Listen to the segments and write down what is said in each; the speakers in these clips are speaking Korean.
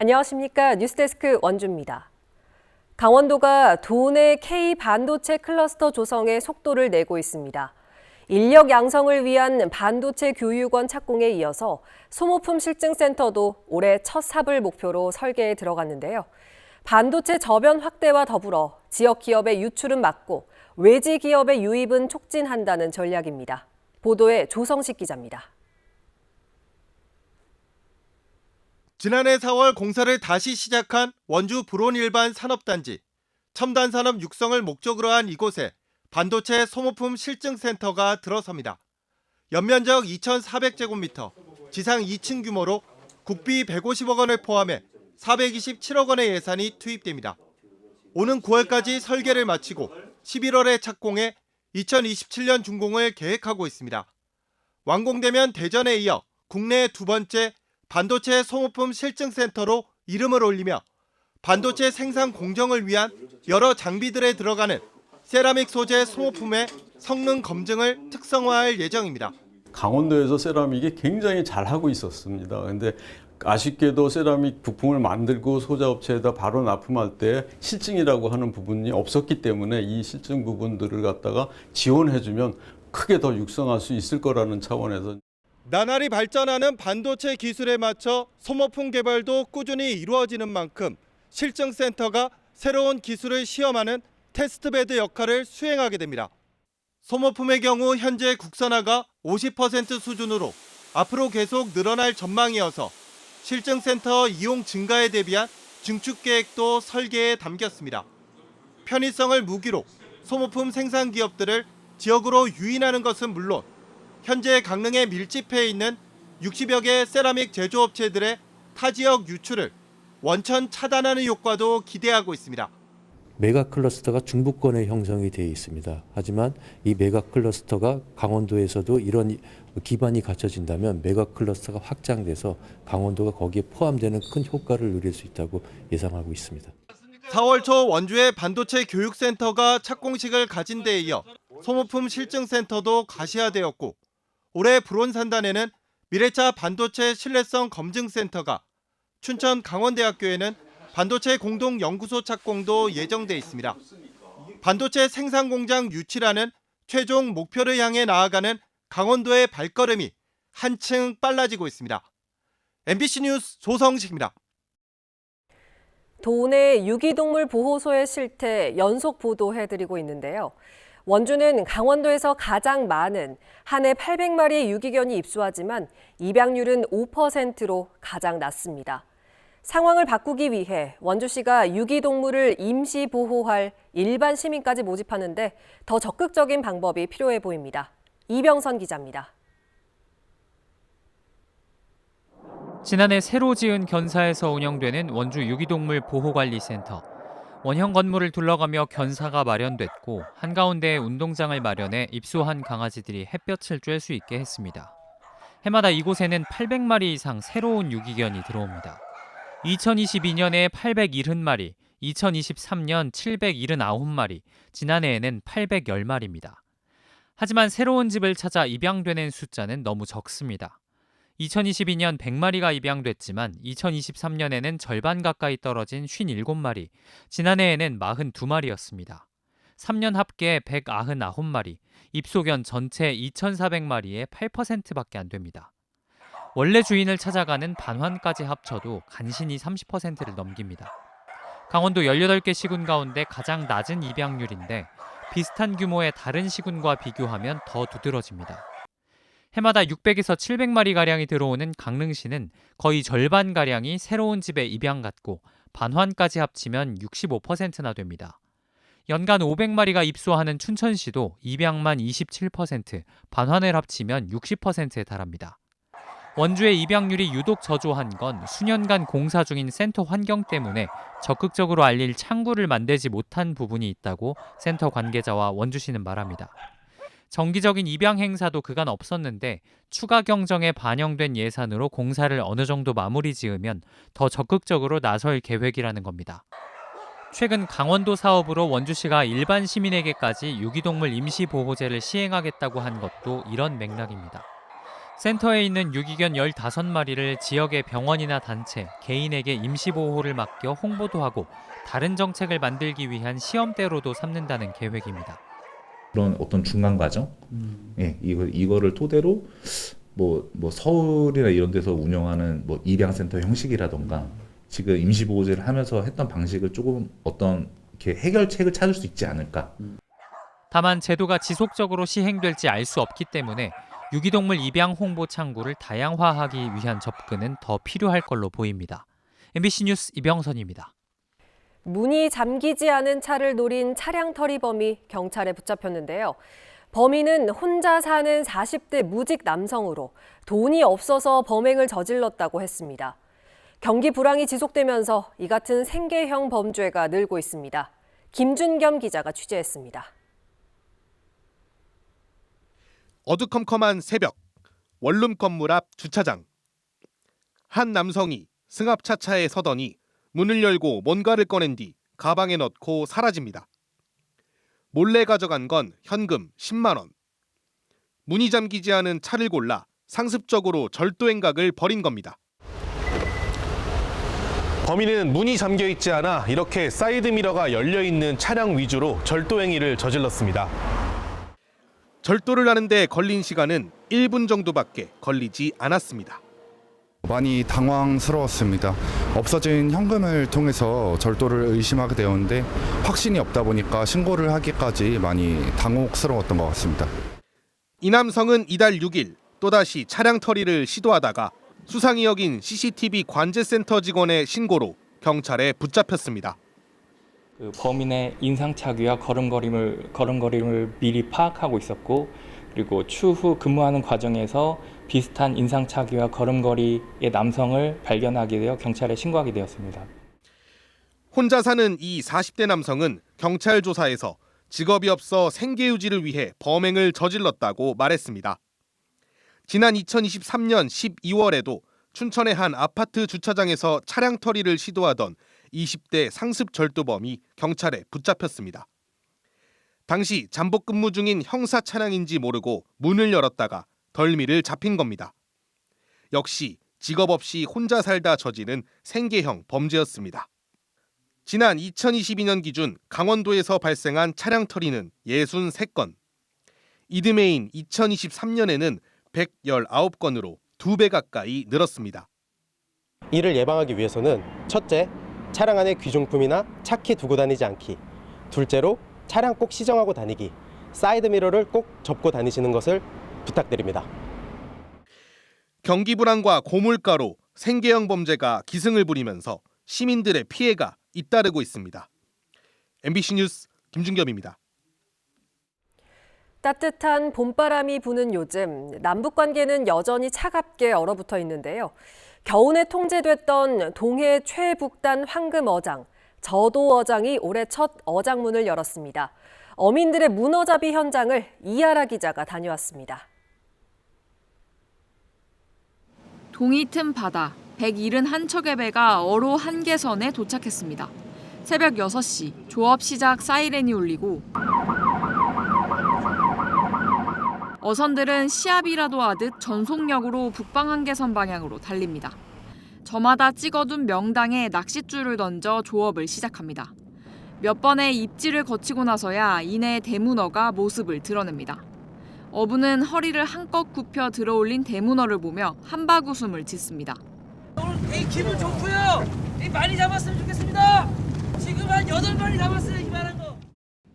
안녕하십니까. 뉴스데스크 원주입니다. 강원도가 도내 K 반도체 클러스터 조성에 속도를 내고 있습니다. 인력 양성을 위한 반도체 교육원 착공에 이어서 소모품 실증센터도 올해 첫 삽을 목표로 설계에 들어갔는데요. 반도체 저변 확대와 더불어 지역 기업의 유출은 막고 외지 기업의 유입은 촉진한다는 전략입니다. 보도에 조성식 기자입니다. 지난해 4월 공사를 다시 시작한 원주 불온일반 산업단지. 첨단 산업 육성을 목적으로 한 이곳에 반도체 소모품 실증센터가 들어섭니다. 연면적 2,400제곱미터, 지상 2층 규모로 국비 150억 원을 포함해 427억 원의 예산이 투입됩니다. 오는 9월까지 설계를 마치고 11월에 착공해 2027년 준공을 계획하고 있습니다. 완공되면 대전에 이어 국내 두 번째 반도체 소모품 실증센터로 이름을 올리며 반도체 생산 공정을 위한 여러 장비들에 들어가는 세라믹 소재 소모품의 성능 검증을 특성화할 예정입니다. 강원도에서 세라믹이 굉장히 잘하고 있었습니다. 그런데 아쉽게도 세라믹 부품을 만들고 소자업체에다 바로 납품할 때 실증이라고 하는 부분이 없었기 때문에 이 실증 부분들을 갖다가 지원해주면 크게 더 육성할 수 있을 거라는 차원에서 나날이 발전하는 반도체 기술에 맞춰 소모품 개발도 꾸준히 이루어지는 만큼 실증센터가 새로운 기술을 시험하는 테스트베드 역할을 수행하게 됩니다. 소모품의 경우 현재 국산화가 50% 수준으로 앞으로 계속 늘어날 전망이어서 실증센터 이용 증가에 대비한 증축 계획도 설계에 담겼습니다. 편의성을 무기로 소모품 생산 기업들을 지역으로 유인하는 것은 물론 현재 강릉에 밀집해 있는 60여 개 세라믹 제조업체들의 타 지역 유출을 원천 차단하는 효과도 기대하고 있습니다. 메가 클러스터가 중부권에 형성이 되어 있습니다. 하지만 이 메가 클러스터가 강원도에서도 이런 기반이 갖춰진다면 메가 클러스터가 확장돼서 강원도가 거기에 포함되는 큰 효과를 누릴 수 있다고 예상하고 있습니다. 4월 초 원주의 반도체 교육센터가 착공식을 가진 데에 이어 소모품 실증센터도 가시화되었고 올해 불온산단에는 미래차 반도체 신뢰성 검증센터가, 춘천 강원대학교에는 반도체 공동연구소 착공도 예정돼 있습니다. 반도체 생산 공장 유치라는 최종 목표를 향해 나아가는 강원도의 발걸음이 한층 빨라지고 있습니다. MBC 뉴스 조성식입니다. 도내 유기동물 보호소의 실태 연속 보도해드리고 있는데요. 원주는 강원도에서 가장 많은 한 해 800마리의 유기견이 입소하지만 입양률은 5%로 가장 낮습니다. 상황을 바꾸기 위해 원주시가 유기동물을 임시 보호할 일반 시민까지 모집하는데 더 적극적인 방법이 필요해 보입니다. 이병선 기자입니다. 지난해 새로 지은 견사에서 운영되는 원주 유기동물 보호관리센터. 원형 건물을 둘러가며 견사가 마련됐고 한가운데에 운동장을 마련해 입소한 강아지들이 햇볕을 쬐 수 있게 했습니다. 해마다 이곳에는 800마리 이상 새로운 유기견이 들어옵니다. 2022년에 870마리, 2023년 779마리, 지난해에는 810마리입니다. 하지만 새로운 집을 찾아 입양되는 숫자는 너무 적습니다. 2022년 100마리가 입양됐지만 2023년에는 절반 가까이 떨어진 57마리, 지난해에는 42마리였습니다. 3년 합계 199마리, 입소견 전체 2,400마리의 8%밖에 안 됩니다. 원래 주인을 찾아가는 반환까지 합쳐도 간신히 30%를 넘깁니다. 강원도 18개 시군 가운데 가장 낮은 입양률인데 비슷한 규모의 다른 시군과 비교하면 더 두드러집니다. 해마다 600에서 700마리가량이 들어오는 강릉시는 거의 절반가량이 새로운 집에 입양 갔고 반환까지 합치면 65%나 됩니다. 연간 500마리가 입소하는 춘천시도 입양만 27%, 반환을 합치면 60%에 달합니다. 원주의 입양률이 유독 저조한 건 수년간 공사 중인 센터 환경 때문에 적극적으로 알릴 창구를 만들지 못한 부분이 있다고 센터 관계자와 원주시는 말합니다. 정기적인 입양 행사도 그간 없었는데 추가 경정에 반영된 예산으로 공사를 어느 정도 마무리 지으면 더 적극적으로 나설 계획이라는 겁니다. 최근 강원도 사업으로 원주시가 일반 시민에게까지 유기동물 임시보호제를 시행하겠다고 한 것도 이런 맥락입니다. 센터에 있는 유기견 15마리를 지역의 병원이나 단체, 개인에게 임시보호를 맡겨 홍보도 하고 다른 정책을 만들기 위한 시험대로도 삼는다는 계획입니다. 그런 어떤 중간 과정, 이거를 토대로 뭐 서울이나 이런 데서 운영하는 뭐 입양센터 형식이라던가 지금 임시보호제를 하면서 했던 방식을 조금 어떤 이렇게 해결책을 찾을 수 있지 않을까. 다만 제도가 지속적으로 시행될지 알 수 없기 때문에 유기동물 입양 홍보 창구를 다양화하기 위한 접근은 더 필요할 걸로 보입니다. MBC 뉴스 이병선입니다. 문이 잠기지 않은 차를 노린 차량 털이범이 경찰에 붙잡혔는데요. 범인은 혼자 사는 40대 무직 남성으로 돈이 없어서 범행을 저질렀다고 했습니다. 경기 불황이 지속되면서 이 같은 생계형 범죄가 늘고 있습니다. 김준겸 기자가 취재했습니다. 어두컴컴한 새벽, 원룸 건물 앞 주차장. 한 남성이 승합차 차에 서더니 문을 열고 뭔가를 꺼낸 뒤 가방에 넣고 사라집니다. 몰래 가져간 건 현금 10만 원. 문이 잠기지 않은 차를 골라 상습적으로 절도 행각을 벌인 겁니다. 범인은 문이 잠겨 있지 않아 이렇게 사이드미러가 열려 있는 차량 위주로 절도 행위를 저질렀습니다. 절도를 하는데 걸린 시간은 1분 정도밖에 걸리지 않았습니다. 많이 당황스러웠습니다. 없어진 현금을 통해서 절도를 의심하게 되었는데 확신이 없다 보니까 신고를 하기까지 많이 당혹스러웠던 것 같습니다. 이 남성은 이달 6일 또다시 차량 털이를 시도하다가 수상이 여긴 CCTV 관제센터 직원의 신고로 경찰에 붙잡혔습니다. 그 범인의 인상착의와 걸음걸이를 미리 파악하고 있었고, 그리고 추후 근무하는 과정에서 비슷한 인상착의와 걸음걸이의 남성을 발견하게 되어 경찰에 신고하게 되었습니다. 혼자 사는 이 40대 남성은 경찰 조사에서 직업이 없어 생계 유지를 위해 범행을 저질렀다고 말했습니다. 지난 2023년 12월에도 춘천의 한 아파트 주차장에서 차량 털이를 시도하던 20대 상습 절도범이 경찰에 붙잡혔습니다. 당시 잠복 근무 중인 형사 차량인지 모르고 문을 열었다가 덜미를 잡힌 겁니다. 역시 직업 없이 혼자 살다 저지른 생계형 범죄였습니다. 지난 2022년 기준 강원도에서 발생한 차량 털이는 63건. 이듬해인 2023년에는 119건으로 2배 가까이 늘었습니다. 이를 예방하기 위해서는 첫째, 차량 안에 귀중품이나 차키 두고 다니지 않기. 둘째로 차량 꼭 시정하고 다니기. 사이드미러를 꼭 접고 다니시는 것을 부탁드립니다. 경기 불황과 고물가로 생계형 범죄가 기승을 부리면서 시민들의 피해가 잇따르고 있습니다. MBC 뉴스 김준겸입니다. 따뜻한 봄바람이 부는 요즘 남북 관계는 여전히 차갑게 얼어붙어 있는데요. 겨우내 통제됐던 동해 최북단 황금어장, 저도어장이 올해 첫 어장문을 열었습니다. 어민들의 문어잡이 현장을 이하라 기자가 다녀왔습니다. 동이 틈 바다, 171척의 배가 어로 한계선에 도착했습니다. 새벽 6시, 조업 시작 사이렌이 울리고 어선들은 시합이라도 하듯 전속력으로 북방 한계선 방향으로 달립니다. 저마다 찍어둔 명당에 낚싯줄을 던져 조업을 시작합니다. 몇 번의 입질을 거치고 나서야 이내 대문어가 모습을 드러냅니다. 어부는 허리를 한껏 굽혀 들어올린 대문어를 보며 한바구음을 짓습니다. 오늘 기분 좋고요. 많이 잡았으면 좋겠습니다. 지금 한 8마리 잡았어요. 이만한 거.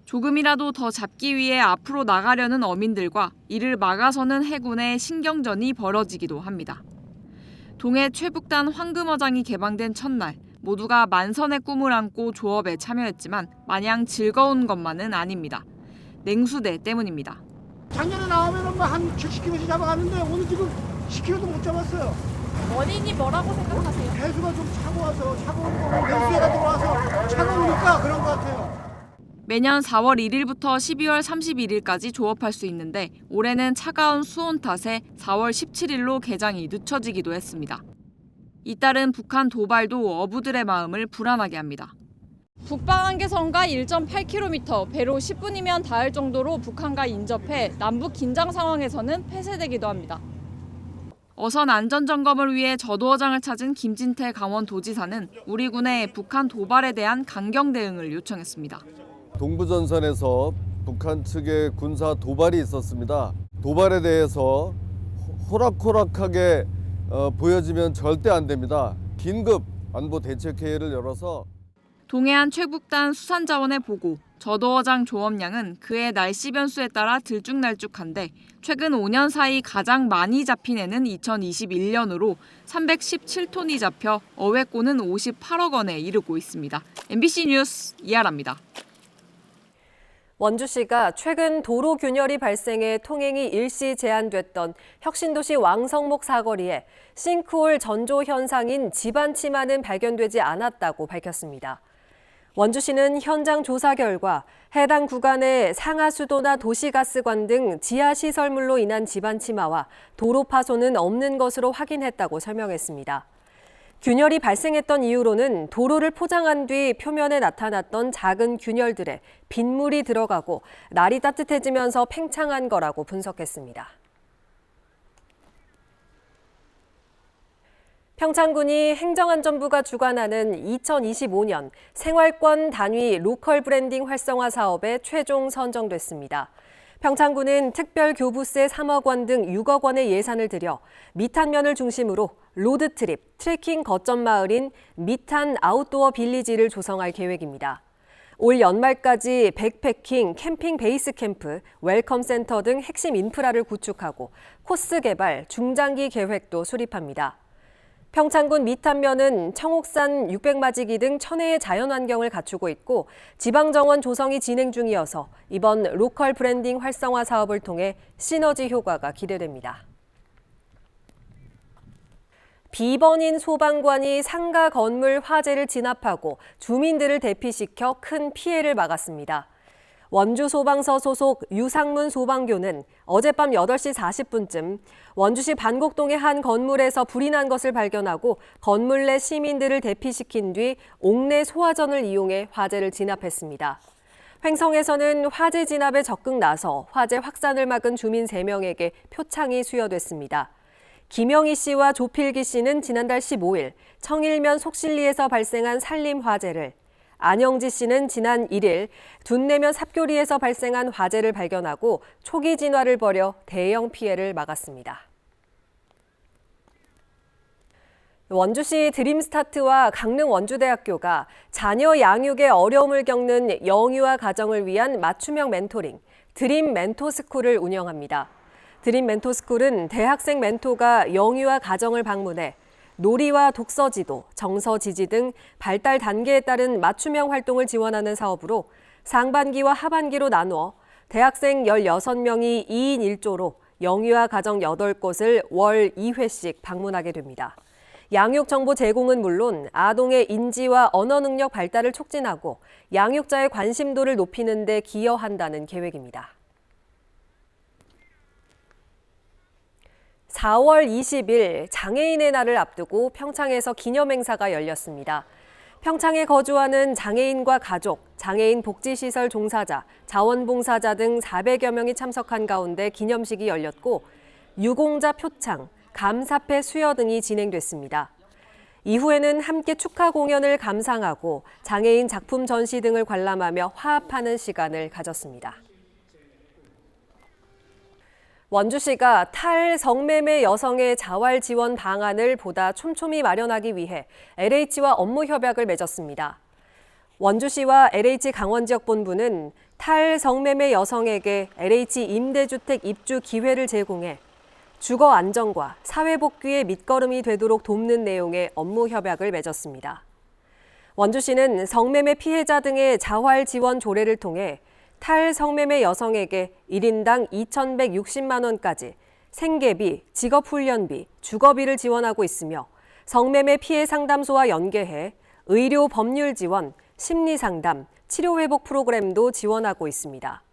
조금이라도 더 잡기 위해 앞으로 나가려는 어민들과 이를 막아서는 해군의 신경전이 벌어지기도 합니다. 동해 최북단 황금어장이 개방된 첫날, 모두가 만선의 꿈을 안고 조업에 참여했지만 마냥 즐거운 것만은 아닙니다. 냉수대 때문입니다. 작년에 나오면 한 70kg씩 잡아갔는데 오늘 지금 10kg도 못 잡았어요. 원인이 뭐라고 생각하세요? 배수가 좀 차고 와서 차가운 거 배수해가 들어와서 차가우니까 그런 것 같아요. 매년 4월 1일부터 12월 31일까지 조업할 수 있는데 올해는 차가운 수온 탓에 4월 17일로 개장이 늦춰지기도 했습니다. 잇따른 북한 도발도 어부들의 마음을 불안하게 합니다. 북방 한계선과 1.8km, 배로 10분이면 닿을 정도로 북한과 인접해 남북 긴장 상황에서는 폐쇄되기도 합니다. 어선 안전점검을 위해 저도어장을 찾은 김진태 강원도지사는 우리 군의 북한 도발에 대한 강경 대응을 요청했습니다. 동부전선에서 북한 측의 군사 도발이 있었습니다. 도발에 대해서 호락호락하게 보여지면 절대 안 됩니다. 긴급 안보 대책회의를 열어서 동해안 최북단 수산자원의 보고, 저도어장 조업량은 그해 날씨 변수에 따라 들쭉날쭉한데 최근 5년 사이 가장 많이 잡힌 해는 2021년으로 317톤이 잡혀 어획고는 58억 원에 이르고 있습니다. MBC 뉴스 이하라입니다. 원주시가 최근 도로 균열이 발생해 통행이 일시 제한됐던 혁신도시 왕성목 사거리에 싱크홀 전조 현상인 지반 침하는 발견되지 않았다고 밝혔습니다. 원주시는 현장 조사 결과 해당 구간에 상하수도나 도시가스관 등 지하시설물로 인한 지반 침하와 도로 파손은 없는 것으로 확인했다고 설명했습니다. 균열이 발생했던 이유로는 도로를 포장한 뒤 표면에 나타났던 작은 균열들에 빗물이 들어가고 날이 따뜻해지면서 팽창한 거라고 분석했습니다. 평창군이 행정안전부가 주관하는 2025년 생활권 단위 로컬 브랜딩 활성화 사업에 최종 선정됐습니다. 평창군은 특별 교부세 3억 원 등 6억 원의 예산을 들여 미탄면을 중심으로 로드트립, 트레킹 거점 마을인 미탄 아웃도어 빌리지를 조성할 계획입니다. 올 연말까지 백패킹, 캠핑 베이스 캠프, 웰컴 센터 등 핵심 인프라를 구축하고 코스 개발, 중장기 계획도 수립합니다. 평창군 미탄면은 청옥산 600마지기 등 천혜의 자연환경을 갖추고 있고 지방정원 조성이 진행 중이어서 이번 로컬 브랜딩 활성화 사업을 통해 시너지 효과가 기대됩니다. 비번인 소방관이 상가 건물 화재를 진압하고 주민들을 대피시켜 큰 피해를 막았습니다. 원주소방서 소속 유상문 소방교는 어젯밤 8시 40분쯤 원주시 반곡동의 한 건물에서 불이 난 것을 발견하고 건물 내 시민들을 대피시킨 뒤 옥내 소화전을 이용해 화재를 진압했습니다. 횡성에서는 화재 진압에 적극 나서 화재 확산을 막은 주민 3명에게 표창이 수여됐습니다. 김영희 씨와 조필기 씨는 지난달 15일 청일면 속실리에서 발생한 산림 화재를, 안영지 씨는 지난 1일 둔내면 삽교리에서 발생한 화재를 발견하고 초기 진화를 벌여 대형 피해를 막았습니다. 원주시 드림스타트와 강릉 원주대학교가 자녀 양육에 어려움을 겪는 영유아 가정을 위한 맞춤형 멘토링, 드림 멘토스쿨을 운영합니다. 드림 멘토스쿨은 대학생 멘토가 영유아 가정을 방문해 놀이와 독서 지도, 정서 지지 등 발달 단계에 따른 맞춤형 활동을 지원하는 사업으로 상반기와 하반기로 나누어 대학생 16명이 2인 1조로 영유아 가정 8곳을 월 2회씩 방문하게 됩니다. 양육 정보 제공은 물론 아동의 인지와 언어 능력 발달을 촉진하고 양육자의 관심도를 높이는 데 기여한다는 계획입니다. 4월 20일 장애인의 날을 앞두고 평창에서 기념행사가 열렸습니다. 평창에 거주하는 장애인과 가족, 장애인 복지시설 종사자, 자원봉사자 등 400여 명이 참석한 가운데 기념식이 열렸고 유공자 표창, 감사패 수여 등이 진행됐습니다. 이후에는 함께 축하 공연을 감상하고 장애인 작품 전시 등을 관람하며 화합하는 시간을 가졌습니다. 원주시가 탈성매매 여성의 자활 지원 방안을 보다 촘촘히 마련하기 위해 LH와 업무 협약을 맺었습니다. 원주시와 LH 강원지역본부는 탈성매매 여성에게 LH 임대주택 입주 기회를 제공해 주거 안정과 사회복귀의 밑거름이 되도록 돕는 내용의 업무 협약을 맺었습니다. 원주시는 성매매 피해자 등의 자활 지원 조례를 통해 탈성매매 여성에게 1인당 2,160만 원까지 생계비, 직업훈련비, 주거비를 지원하고 있으며 성매매 피해 상담소와 연계해 의료 법률 지원, 심리상담, 치료회복 프로그램도 지원하고 있습니다.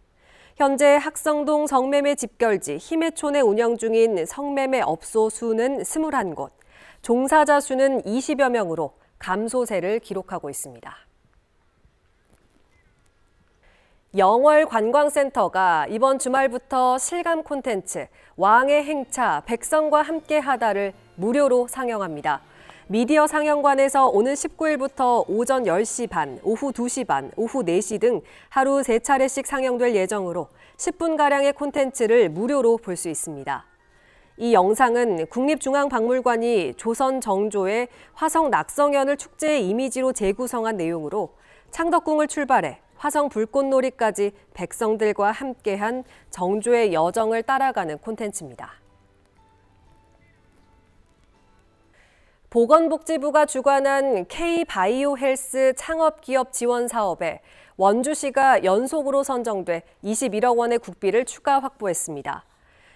현재 학성동 성매매 집결지 힘해촌에 운영 중인 성매매 업소 수는 21곳, 종사자 수는 20여 명으로 감소세를 기록하고 있습니다. 영월관광센터가 이번 주말부터 실감 콘텐츠 왕의 행차 백성과 함께하다를 무료로 상영합니다. 미디어 상영관에서 오는 19일부터 오전 10시 반, 오후 2시 반, 오후 4시 등 하루 3차례씩 상영될 예정으로 10분가량의 콘텐츠를 무료로 볼 수 있습니다. 이 영상은 국립중앙박물관이 조선 정조의 화성 낙성현을 축제의 이미지로 재구성한 내용으로 창덕궁을 출발해 화성 불꽃놀이까지 백성들과 함께한 정조의 여정을 따라가는 콘텐츠입니다. 보건복지부가 주관한 K-바이오헬스 창업기업 지원 사업에 원주시가 연속으로 선정돼 21억 원의 국비를 추가 확보했습니다.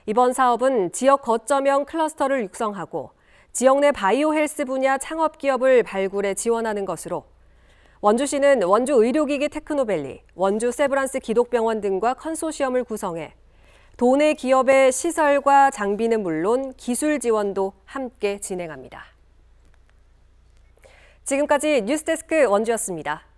이번 사업은 지역 거점형 클러스터를 육성하고 지역 내 바이오헬스 분야 창업기업을 발굴해 지원하는 것으로 원주시는 원주 의료기기 테크노밸리, 원주 세브란스 기독병원 등과 컨소시엄을 구성해 도내 기업의 시설과 장비는 물론 기술 지원도 함께 진행합니다. 지금까지 뉴스데스크 원주였습니다.